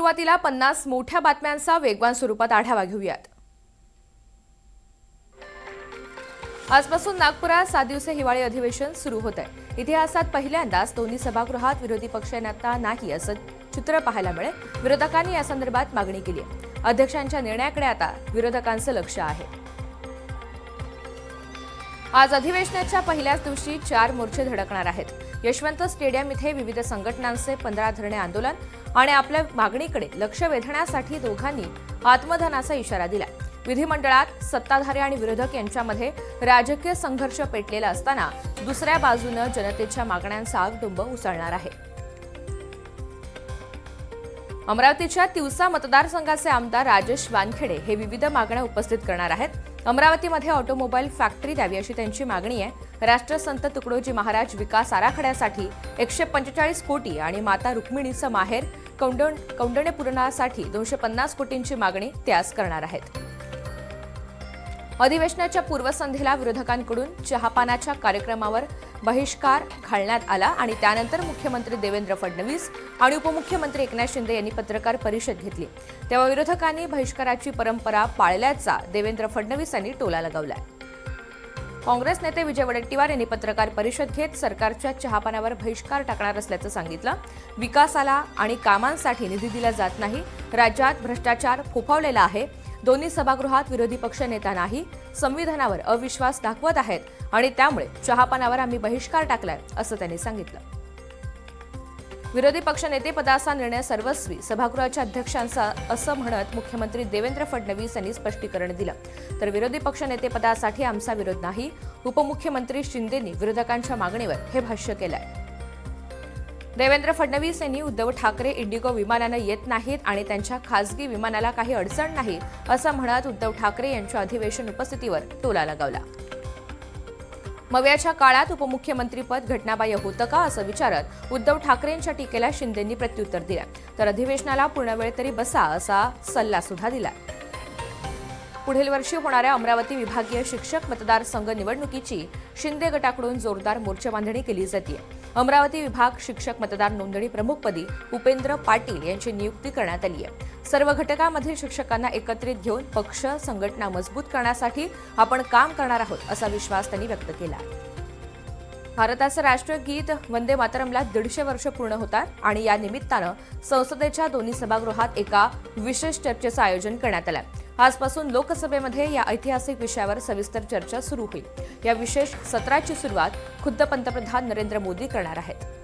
सुरुवातीला 50 मोठ्या बातम्यांचा वेगवान स्वरूपात आढावा घेऊयात। आजपासून नागपुरात 7 दिवसीय हिवाळी अधिवेशन सुरू होत आहे। इतिहासात पहिल्यांदाच दोन्ही सभागृहात विरोधी पक्षनेता नाही असं चित्र पाहायला मिळेल। विरोधकांनी या संदर्भात मागणी केली आहे। अध्यक्षांच्या निर्णयाकडे आता विरोधकांचं लक्ष आहे। आज अधिवेशनाच्या पहिल्याच दिवशी 4 मोर्चे धडकणार आहेत। यशवंत स्टेडियम इथे विविध संघटनांचे 15 धरणे आंदोलन आणि आपल्या मागणीकडे लक्ष वेधण्यासाठी दोघांनी आत्मदानाचा इशारा दिला। विधिमंडळात सत्ताधारी आणि विरोधक यांच्यामध्ये राजकीय संघर्ष पेटलेला असताना दुसऱ्या बाजूने जनतेच्या मागण्यांचा आगडोंब उसळणार आहे। अमरावतीच्या तिवसा मतदारसंघाचे आमदार राजेश वानखेडे हे विविध मागण्या उपस्थित करणार आहेत। अमरावतीमध्ये ऑटोमोबाईल फॅक्टरी द्यावी अशी त्यांची मागणी आहे। राष्ट्रसंत तुकडोजी महाराज विकास आराखड्यासाठी 145 कोटी आणि माता रुक्मिणीचं माहेर कौंडण्यपूरणासाठी 250 कोटींची मागणी त्यास करणार आहेत। अधिवेशनाच्या पूर्वसंध्येला विरोधकांकडून चहापानाच्या कार्यक्रमावर बहिष्कार घालण्यात आला आणि त्यानंतर मुख्यमंत्री देवेंद्र फडणवीस आणि उपमुख्यमंत्री एकनाथ शिंदे यांनी पत्रकार परिषद घेतली। तेव्हा विरोधकांनी बहिष्काराची परंपरा पाळल्याचा देवेंद्र फडणवीस यांनी टोला लगावलाय। काँग्रेस नेते विजय वडेट्टीवार यांनी पत्रकार परिषद घेत सरकारच्या चहापानावर बहिष्कार टाकणार असल्याचं सांगितलं। विकासाला आणि कामांसाठी निधी दिला जात नाही। राज्यात भ्रष्टाचार फोफावलेला आहे। दोन्ही सभागृहात विरोधी पक्ष नेता नाही, संविधानावर अविश्वास दाखवत आहेत आणि त्यामुळे चहापानावर आम्ही बहिष्कार टाकलाय असं त्यांनी सांगितलं। विरोधी पक्षनेतेपदाचा निर्णय सर्वस्वी सभागृहाच्या अध्यक्षांचा असं म्हणत मुख्यमंत्री देवेंद्र फडणवीस यांनी स्पष्टीकरण दिलं। तर विरोधी पक्षनेतेपदासाठी आमचा विरोध नाही। उपमुख्यमंत्री शिंदेंनी विरोधकांच्या मागणीवर हे भाष्य केलंय। देवेंद्र फडणवीस यांनी उद्धव ठाकरे इंडिगो विमानानं येत नाहीत आणि त्यांच्या खासगी विमानाला काही अडचण नाही असं म्हणत उद्धव ठाकरे यांच्या अधिवेशन उपस्थितीवर टोला लगावला। मव्याच्या काळात उपमुख्यमंत्रीपद घटनाबाह्य होतं का असं विचारत उद्धव ठाकरेंच्या टीकेला शिंदेंनी प्रत्युत्तर दिलं। तर अधिवेशनाला पूर्ण वेळ तरी बसा असा सल्ला सुद्धा दिला। पुढील वर्षी होणाऱ्या अमरावती विभागीय शिक्षक मतदारसंघ निवडणुकीची शिंदे गटाकडून जोरदार मोर्चेबांधणी केली जाते। अमरावती विभाग शिक्षक मतदार नोंदणी प्रमुखपदी उपेंद्र पाटील यांची नियुक्ती करण्यात आली आहे। सर्व घटकांमधील शिक्षकांना एकत्रित घेऊन पक्ष संघटना मजबूत करण्यासाठी आपण काम करणार आहोत असा विश्वास त्यांनी व्यक्त केला। भारताचं राष्ट्रीय गीत वंदे मातरमला 150 वर्ष पूर्ण होतात आणि या निमित्तानं संसदेच्या दोन्ही सभागृहात एका विशेष चर्चेचं आयोजन करण्यात आलं। आजपासून लोकसभेमध्ये या ऐतिहासिक विषयावर सविस्तर चर्चा सुरू होईल। या विशेष सत्राची सुरुवात खुद्द पंतप्रधान नरेंद्र मोदी करणार आहेत।